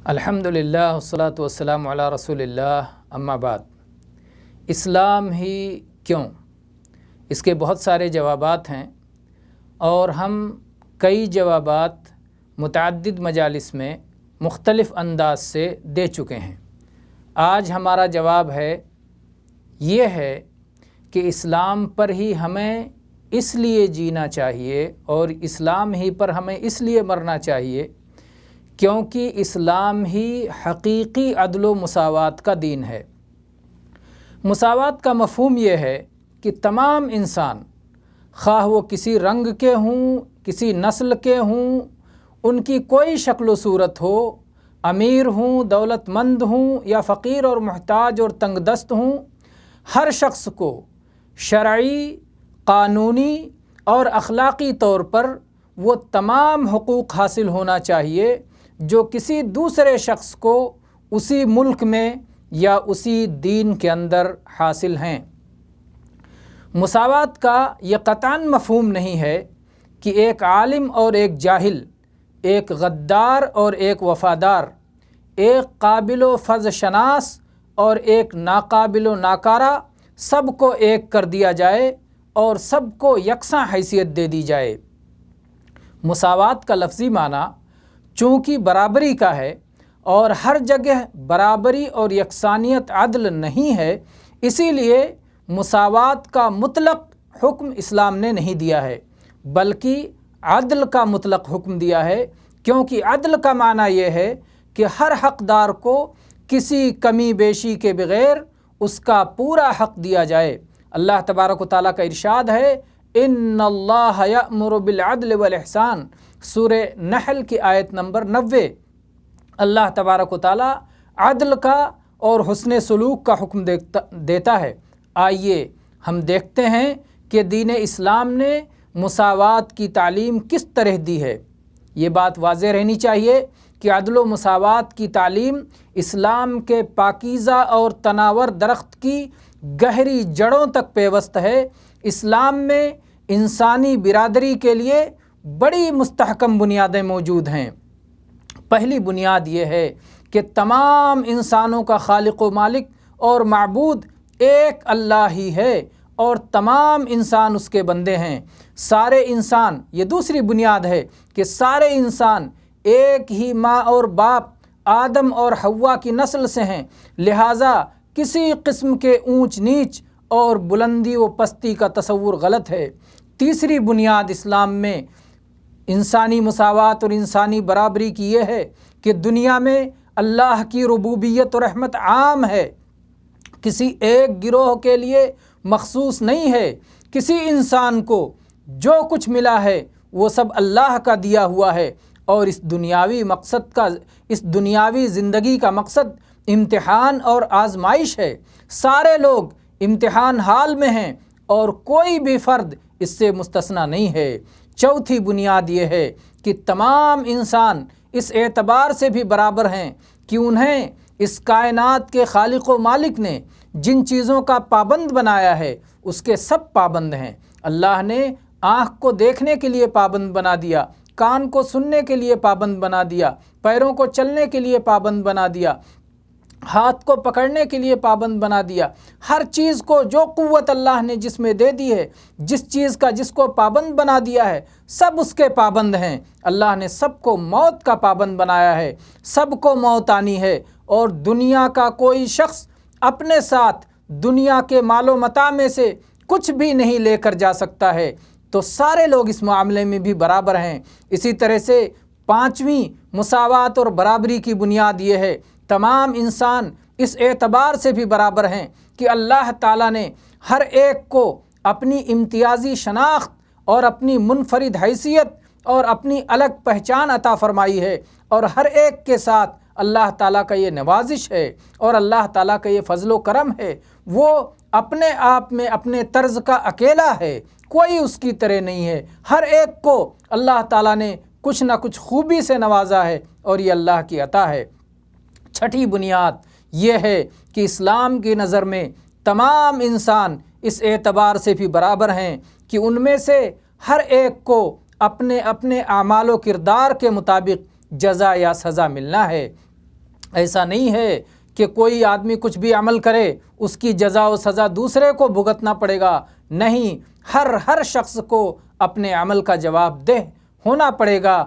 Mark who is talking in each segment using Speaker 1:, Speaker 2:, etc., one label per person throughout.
Speaker 1: الحمدللہ والصلاۃ والسلام علی رسول اللہ اما بعد۔ اسلام ہی کیوں؟ اس کے بہت سارے جوابات ہیں اور ہم کئی جوابات متعدد مجالس میں مختلف انداز سے دے چکے ہیں۔ آج ہمارا جواب یہ ہے کہ اسلام پر ہی ہمیں اس لیے جینا چاہیے اور اسلام ہی پر ہمیں اس لیے مرنا چاہیے کیونکہ اسلام ہی حقیقی عدل و مساوات کا دین ہے۔ مساوات کا مفہوم یہ ہے کہ تمام انسان، خواہ وہ کسی رنگ کے ہوں، کسی نسل کے ہوں، ان کی کوئی شکل و صورت ہو، امیر ہوں، دولت مند ہوں یا فقیر اور محتاج اور تنگ دست ہوں، ہر شخص کو شرعی، قانونی اور اخلاقی طور پر وہ تمام حقوق حاصل ہونا چاہیے جو کسی دوسرے شخص کو اسی ملک میں یا اسی دین کے اندر حاصل ہیں۔ مساوات کا یہ قطعاً مفہوم نہیں ہے کہ ایک عالم اور ایک جاہل، ایک غدار اور ایک وفادار، ایک قابل و فضل شناس اور ایک ناقابل و ناکارہ سب کو ایک کر دیا جائے اور سب کو یکساں حیثیت دے دی جائے۔ مساوات کا لفظی معنی چونکہ برابری کا ہے اور ہر جگہ برابری اور یکسانیت عدل نہیں ہے، اسی لیے مساوات کا مطلق حکم اسلام نے نہیں دیا ہے بلکہ عدل کا مطلق حکم دیا ہے، کیونکہ عدل کا معنی یہ ہے کہ ہر حقدار کو کسی کمی بیشی کے بغیر اس کا پورا حق دیا جائے۔ اللہ تبارک و تعالیٰ کا ارشاد ہے، ان اللہ یأمر بالعدل والاحسان، سورہ نحل کی آیت نمبر 90۔ اللہ تبارک و تعالیٰ عدل کا اور حسن سلوک کا حکم دیتا ہے۔ آئیے ہم دیکھتے ہیں کہ دین اسلام نے مساوات کی تعلیم کس طرح دی ہے۔ یہ بات واضح رہنی چاہیے کہ عدل و مساوات کی تعلیم اسلام کے پاکیزہ اور تناور درخت کی گہری جڑوں تک پیوست ہے۔ اسلام میں انسانی برادری کے لیے بڑی مستحکم بنیادیں موجود ہیں۔ پہلی بنیاد یہ ہے کہ تمام انسانوں کا خالق و مالک اور معبود ایک اللہ ہی ہے اور تمام انسان اس کے بندے ہیں۔ سارے انسان، یہ دوسری بنیاد ہے کہ سارے انسان ایک ہی ماں اور باپ آدم اور حوا کی نسل سے ہیں، لہٰذا کسی قسم کے اونچ نیچ اور بلندی و پستی کا تصور غلط ہے۔ تیسری بنیاد اسلام میں انسانی مساوات اور انسانی برابری کی یہ ہے کہ دنیا میں اللہ کی ربوبیت و رحمت عام ہے، کسی ایک گروہ کے لیے مخصوص نہیں ہے۔ کسی انسان کو جو کچھ ملا ہے وہ سب اللہ کا دیا ہوا ہے اور اس دنیاوی زندگی کا مقصد امتحان اور آزمائش ہے۔ سارے لوگ امتحان حال میں ہیں اور کوئی بھی فرد اس سے مستثنیٰ نہیں ہے۔ چوتھی بنیاد یہ ہے کہ تمام انسان اس اعتبار سے بھی برابر ہیں کہ انہیں اس کائنات کے خالق و مالک نے جن چیزوں کا پابند بنایا ہے اس کے سب پابند ہیں۔ اللہ نے آنکھ کو دیکھنے کے لیے پابند بنا دیا، کان کو سننے کے لیے پابند بنا دیا، پیروں کو چلنے کے لیے پابند بنا دیا، ہاتھ کو پکڑنے کے لیے پابند بنا دیا۔ ہر چیز کو جو قوت اللہ نے جس میں دے دی ہے، جس چیز کا جس کو پابند بنا دیا ہے، سب اس کے پابند ہیں۔ اللہ نے سب کو موت کا پابند بنایا ہے، سب کو موت آنی ہے اور دنیا کا کوئی شخص اپنے ساتھ دنیا کے مال و متاع میں سے کچھ بھی نہیں لے کر جا سکتا ہے، تو سارے لوگ اس معاملے میں بھی برابر ہیں۔ اسی طرح سے پانچویں مساوات اور برابری کی بنیاد یہ ہے، تمام انسان اس اعتبار سے بھی برابر ہیں کہ اللہ تعالیٰ نے ہر ایک کو اپنی امتیازی شناخت اور اپنی منفرد حیثیت اور اپنی الگ پہچان عطا فرمائی ہے، اور ہر ایک کے ساتھ اللہ تعالیٰ کا یہ نوازش ہے اور اللہ تعالیٰ کا یہ فضل و کرم ہے، وہ اپنے آپ میں اپنے طرز کا اکیلا ہے، کوئی اس کی طرح نہیں ہے۔ ہر ایک کو اللہ تعالیٰ نے کچھ نہ کچھ خوبی سے نوازا ہے اور یہ اللہ کی عطا ہے۔ چھٹی بنیاد یہ ہے کہ اسلام کی نظر میں تمام انسان اس اعتبار سے بھی برابر ہیں کہ ان میں سے ہر ایک کو اپنے اپنے اعمال و کردار کے مطابق جزا یا سزا ملنا ہے۔ ایسا نہیں ہے کہ کوئی آدمی کچھ بھی عمل کرے اس کی جزا و سزا دوسرے کو بھگتنا پڑے گا، نہیں، ہر شخص کو اپنے عمل کا جواب دہ ہونا پڑے گا۔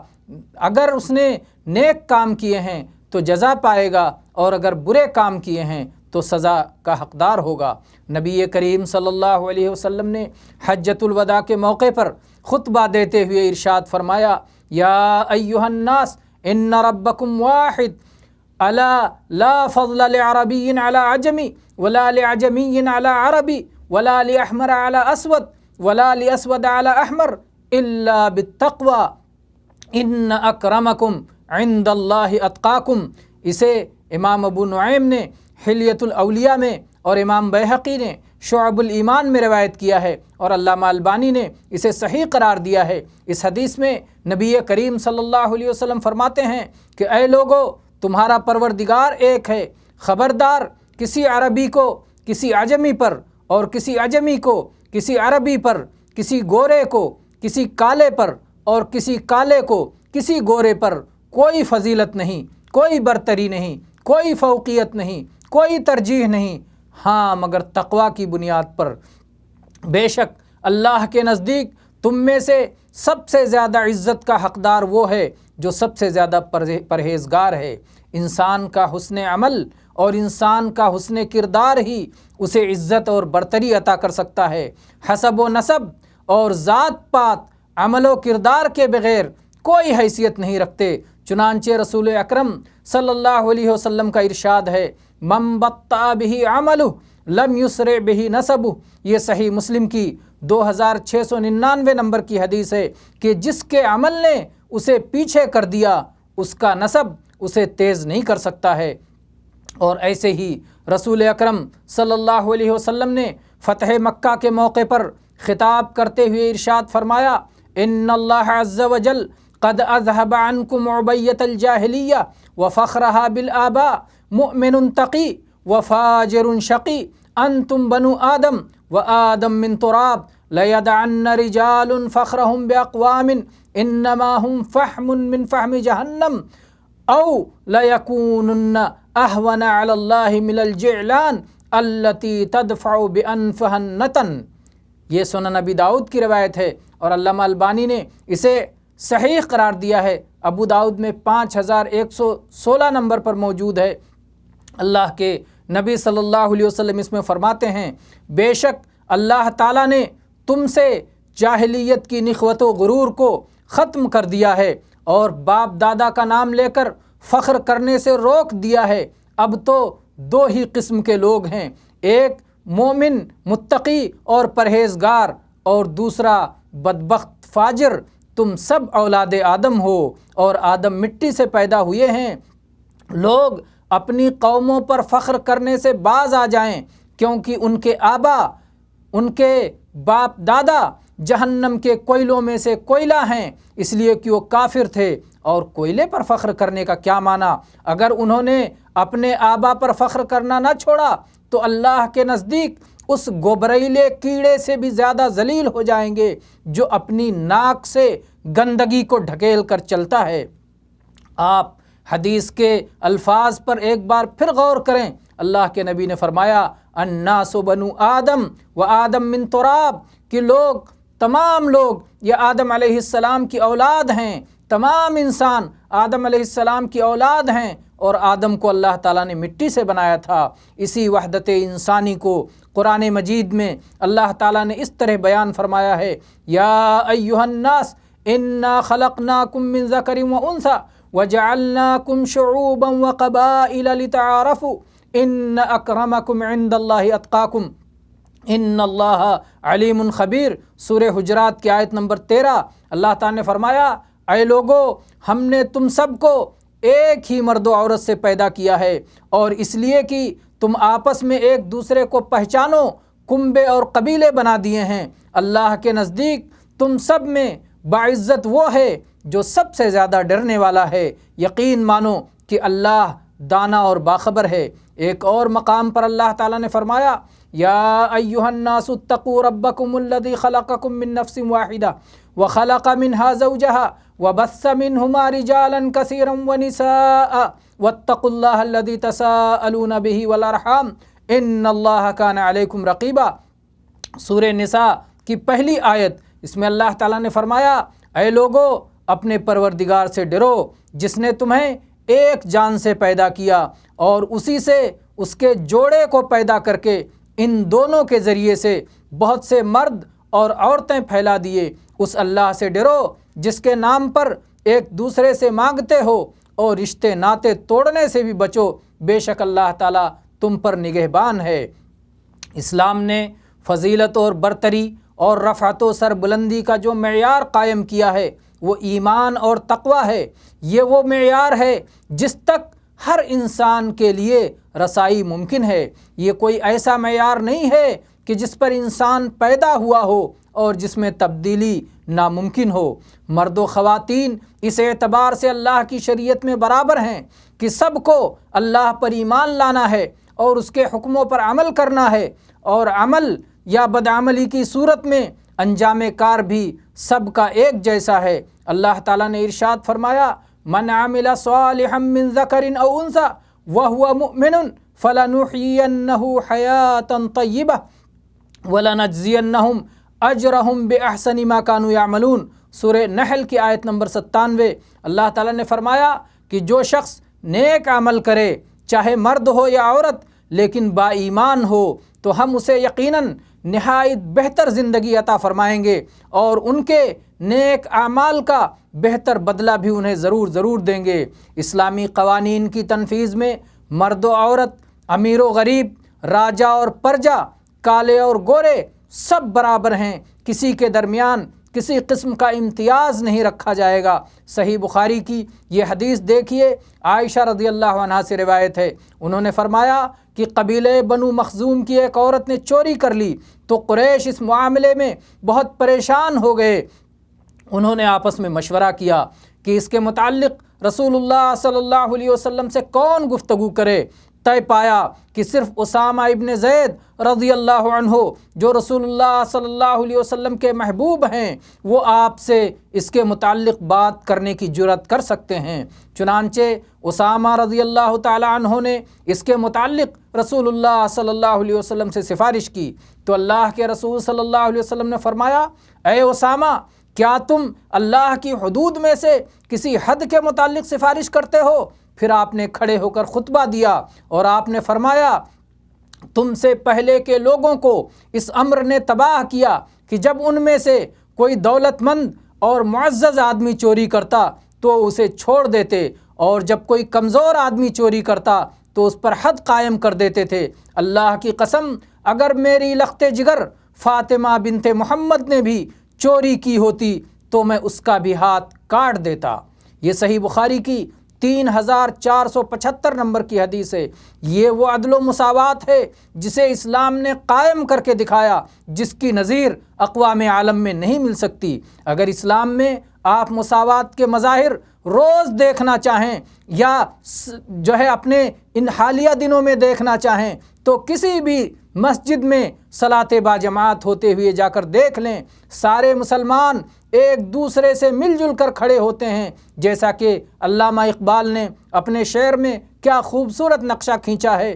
Speaker 1: اگر اس نے نیک کام کیے ہیں تو جزا پائے گا، اور اگر برے کام کیے ہیں تو سزا کا حقدار ہوگا۔ نبی کریم صلی اللہ علیہ وسلم نے حجۃ الوداع کے موقع پر خطبہ دیتے ہوئے ارشاد فرمایا، یا ایھا الناس ان ربکم واحد الا لا فضل لعربی علی عجمی ولا لعجمی علی عربی ولا لاحمر علی اسود ولا لاسود علی احمر الا بالتقوی ان اکرمکم عند اللہ اتقاکم۔ اسے امام ابو نعیم نے حلیۃ الاولیاء میں اور امام بیہقی نے شعب الایمان میں روایت کیا ہے، اور علامہ البانی نے اسے صحیح قرار دیا ہے۔ اس حدیث میں نبی کریم صلی اللہ علیہ وسلم فرماتے ہیں کہ اے لوگو، تمہارا پروردگار ایک ہے، خبردار کسی عربی کو کسی عجمی پر، اور کسی عجمی کو کسی عربی پر، کسی گورے کو کسی کالے پر، اور کسی کالے کو کسی گورے پر کوئی فضیلت نہیں، کوئی برتری نہیں، کوئی فوقیت نہیں، کوئی ترجیح نہیں، ہاں مگر تقوی کی بنیاد پر۔ بے شک اللہ کے نزدیک تم میں سے سب سے زیادہ عزت کا حقدار وہ ہے جو سب سے زیادہ پرہیزگار ہے۔ انسان کا حسن عمل اور انسان کا حسن کردار ہی اسے عزت اور برتری عطا کر سکتا ہے۔ حسب و نسب اور ذات پات عمل و کردار کے بغیر کوئی حیثیت نہیں رکھتے۔ چنانچہ رسول اکرم صلی اللہ علیہ وسلم کا ارشاد ہے، من بطأ بہ عملہ لم یسرع بہ نسبہ۔ یہ صحیح مسلم کی 2699 نمبر کی حدیث ہے کہ جس کے عمل نے اسے پیچھے کر دیا، اس کا نسب اسے تیز نہیں کر سکتا ہے۔ اور ایسے ہی رسول اکرم صلی اللہ علیہ وسلم نے فتح مکہ کے موقع پر خطاب کرتے ہوئے ارشاد فرمایا، ان اللہ عز وجل قد اذهب عنکم عبیۃ الجاہلیہ وفخرها بالآباء مؤمن تقی وفاجر شقی انتم بنو آدم وآدم من تراب لیدعن رجال فخرهم باقوام انما هم فحم من فحم جہنم او لیکونن اہون علی اللہ من الجعلان التی تدفع بانفها النتن۔ یہ سنن ابی داؤد کی روایت ہے، اور علامہ البانی نے اسے صحیح قرار دیا ہے۔ ابو داؤد میں 5116 نمبر پر موجود ہے۔ اللہ کے نبی صلی اللہ علیہ وسلم اس میں فرماتے ہیں، بے شک اللہ تعالیٰ نے تم سے جاہلیت کی نخوت و غرور کو ختم کر دیا ہے، اور باپ دادا کا نام لے کر فخر کرنے سے روک دیا ہے۔ اب تو دو ہی قسم کے لوگ ہیں، ایک مومن متقی اور پرہیزگار، اور دوسرا بدبخت فاجر۔ تم سب اولاد آدم ہو، اور آدم مٹی سے پیدا ہوئے ہیں۔ لوگ اپنی قوموں پر فخر کرنے سے باز آ جائیں، کیونکہ ان کے آبا، ان کے باپ دادا جہنم کے کوئلوں میں سے کوئلہ ہیں، اس لیے کہ وہ کافر تھے۔ اور کوئلے پر فخر کرنے کا کیا معنی؟ اگر انہوں نے اپنے آبا پر فخر کرنا نہ چھوڑا تو اللہ کے نزدیک اس گوبریلے کیڑے سے بھی زیادہ ذلیل ہو جائیں گے جو اپنی ناک سے گندگی کو ڈھکیل کر چلتا ہے۔ آپ حدیث کے الفاظ پر ایک بار پھر غور کریں۔ اللہ کے نبی نے فرمایا، الناس بنو آدم و آدم من تراب، کہ لوگ، تمام لوگ یہ آدم علیہ السلام کی اولاد ہیں، تمام انسان آدم علیہ السلام کی اولاد ہیں، اور آدم کو اللہ تعالیٰ نے مٹی سے بنایا تھا۔ اسی وحدت انسانی کو قرآن مجید میں اللہ تعالیٰ نے اس طرح بیان فرمایا ہے، یا ایھا الناس انا خلقناکم من ذکر و انثی وجعلناکم شعوبا وقبائل لتعارفوا ان اکرمکم عند اللہ اتقاکم ان اللہ علیم خبیر۔ سورہ حجرات کی آیت نمبر 13، اللہ تعالیٰ نے فرمایا، اے لوگو، ہم نے تم سب کو ایک ہی مرد و عورت سے پیدا کیا ہے، اور اس لیے کہ تم آپس میں ایک دوسرے کو پہچانو، کنبے اور قبیلے بنا دیے ہیں۔ اللہ کے نزدیک تم سب میں باعزت وہ ہے جو سب سے زیادہ ڈرنے والا ہے۔ یقین مانو کہ اللہ دانا اور باخبر ہے۔ ایک اور مقام پر اللہ تعالیٰ نے فرمایا یا ایھا الناس اتقوا ربکم الذی خلقکم من نفس واحدہ وخلق منها زوجها وبث منهما رجالا کثیرا ونساء واتقوا اللہ الذی تساءلون به والارحام ان اللہ کان علیکم رقیبا۔ سورہ نساء کی پہلی آیت، اس میں اللہ تعالیٰ نے فرمایا اے لوگو اپنے پروردگار سے ڈرو جس نے تمہیں ایک جان سے پیدا کیا اور اسی سے اس کے جوڑے کو پیدا کر کے ان دونوں کے ذریعے سے بہت سے مرد اور عورتیں پھیلا دیے۔ اس اللہ سے ڈرو جس کے نام پر ایک دوسرے سے مانگتے ہو اور رشتے ناطے توڑنے سے بھی بچو، بے شک اللہ تعالیٰ تم پر نگہبان ہے۔ اسلام نے فضیلت اور برتری اور رفعت و سربلندی کا جو معیار قائم کیا ہے وہ ایمان اور تقوی ہے۔ یہ وہ معیار ہے جس تک ہر انسان کے لیے رسائی ممکن ہے۔ یہ کوئی ایسا معیار نہیں ہے کہ جس پر انسان پیدا ہوا ہو اور جس میں تبدیلی ناممکن ہو۔ مرد و خواتین اس اعتبار سے اللہ کی شریعت میں برابر ہیں کہ سب کو اللہ پر ایمان لانا ہے اور اس کے حکموں پر عمل کرنا ہے، اور عمل یا بدعملی کی صورت میں انجام کار بھی سب کا ایک جیسا ہے۔ اللہ تعالیٰ نے ارشاد فرمایا من عمل صالحا من ذکر او انثی وهو مؤمن فلنحيينه حیاتا طیبہ ولنجزینہم اجرہم باحسن ما كانوا يعملون۔ سورہ نحل کی آیت نمبر 97۔ اللہ تعالیٰ نے فرمایا کہ جو شخص نیک عمل کرے چاہے مرد ہو یا عورت لیکن با ایمان ہو تو ہم اسے یقیناً نہایت بہتر زندگی عطا فرمائیں گے اور ان کے نیک اعمال کا بہتر بدلہ بھی انہیں ضرور دیں گے۔ اسلامی قوانین کی تنفیذ میں مرد و عورت، امیر و غریب، راجا اور پرجا، کالے اور گورے سب برابر ہیں، کسی کے درمیان کسی قسم کا امتیاز نہیں رکھا جائے گا۔ صحیح بخاری کی یہ حدیث دیکھیے، عائشہ رضی اللہ عنہا سے روایت ہے، انہوں نے فرمایا کہ قبیلے بنو مخزوم کی ایک عورت نے چوری کر لی تو قریش اس معاملے میں بہت پریشان ہو گئے۔ انہوں نے آپس میں مشورہ کیا کہ اس کے متعلق رسول اللہ صلی اللہ علیہ وسلم سے کون گفتگو کرے۔ طے پایا کہ صرف اسامہ ابن زید رضی اللہ عنہ جو رسول اللہ صلی اللہ علیہ وسلم کے محبوب ہیں وہ آپ سے اس کے متعلق بات کرنے کی جرأت کر سکتے ہیں۔ چنانچہ اسامہ رضی اللہ تعالی عنہ نے اس کے متعلق رسول اللہ صلی اللہ علیہ وسلم سے سفارش کی تو اللہ کے رسول صلی اللہ علیہ وسلم نے فرمایا اے اسامہ کیا تم اللہ کی حدود میں سے کسی حد کے متعلق سفارش کرتے ہو؟ پھر آپ نے کھڑے ہو کر خطبہ دیا اور آپ نے فرمایا تم سے پہلے کے لوگوں کو اس امر نے تباہ کیا کہ جب ان میں سے کوئی دولت مند اور معزز آدمی چوری کرتا تو اسے چھوڑ دیتے اور جب کوئی کمزور آدمی چوری کرتا تو اس پر حد قائم کر دیتے تھے۔ اللہ کی قسم اگر میری لخت جگر فاطمہ بنت محمد نے بھی چوری کی ہوتی تو میں اس کا بھی ہاتھ کاٹ دیتا۔ یہ صحیح بخاری کی 3475 نمبر کی حدیث ہے۔ یہ وہ عدل و مساوات ہے جسے اسلام نے قائم کر کے دکھایا، جس کی نظیر اقوام عالم میں نہیں مل سکتی۔ اگر اسلام میں آپ مساوات کے مظاہر روز دیکھنا چاہیں یا اپنے ان حالیہ دنوں میں دیکھنا چاہیں تو کسی بھی مسجد میں صلاۃ باجماعت ہوتے ہوئے جا کر دیکھ لیں، سارے مسلمان ایک دوسرے سے مل جل کر کھڑے ہوتے ہیں، جیسا کہ علامہ اقبال نے اپنے شعر میں کیا خوبصورت نقشہ کھینچا ہے۔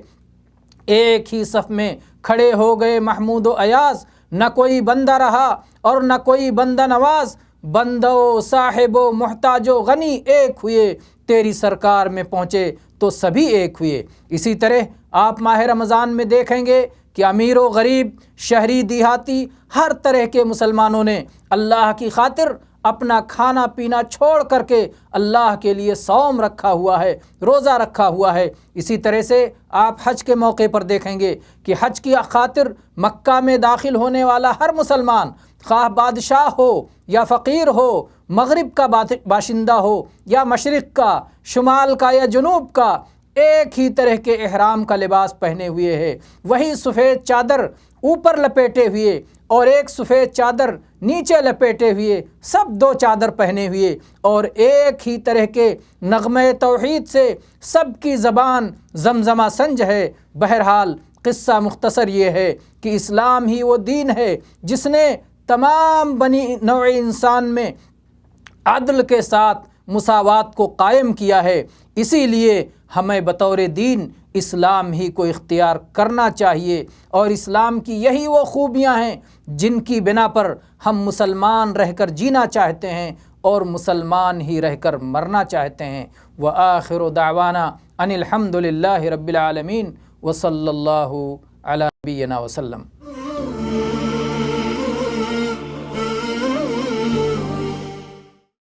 Speaker 1: ایک ہی صف میں کھڑے ہو گئے محمود و ایاز، نہ کوئی بندہ رہا اور نہ کوئی بندہ نواز، بندہ و صاحب و محتاج و غنی ایک ہوئے، تیری سرکار میں پہنچے تو سبھی ایک ہوئے۔ اسی طرح آپ ماہ رمضان میں دیکھیں گے کہ امیر و غریب، شہری دیہاتی، ہر طرح کے مسلمانوں نے اللہ کی خاطر اپنا کھانا پینا چھوڑ کر کے اللہ کے لیے صوم رکھا ہوا ہے، روزہ رکھا ہوا ہے۔ اسی طرح سے آپ حج کے موقع پر دیکھیں گے کہ حج کی خاطر مکہ میں داخل ہونے والا ہر مسلمان، خواہ بادشاہ ہو یا فقیر ہو، مغرب کا باشندہ ہو یا مشرق کا، شمال کا یا جنوب کا، ایک ہی طرح کے احرام کا لباس پہنے ہوئے ہے، وہی سفید چادر اوپر لپیٹے ہوئے اور ایک سفید چادر نیچے لپیٹے ہوئے، سب دو چادر پہنے ہوئے اور ایک ہی طرح کے نغمہ توحید سے سب کی زبان زمزمہ سنج ہے۔ بہرحال قصہ مختصر یہ ہے کہ اسلام ہی وہ دین ہے جس نے تمام بنی نوع انسان میں عدل کے ساتھ مساوات کو قائم کیا ہے۔ اسی لیے ہمیں بطور دین اسلام ہی کو اختیار کرنا چاہیے، اور اسلام کی یہی وہ خوبیاں ہیں جن کی بنا پر ہم مسلمان رہ کر جینا چاہتے ہیں اور مسلمان ہی رہ کر مرنا چاہتے ہیں۔ وآخر دعوانا ان الحمد للہ رب العالمین وصلی اللہ علی نبینا وسلم۔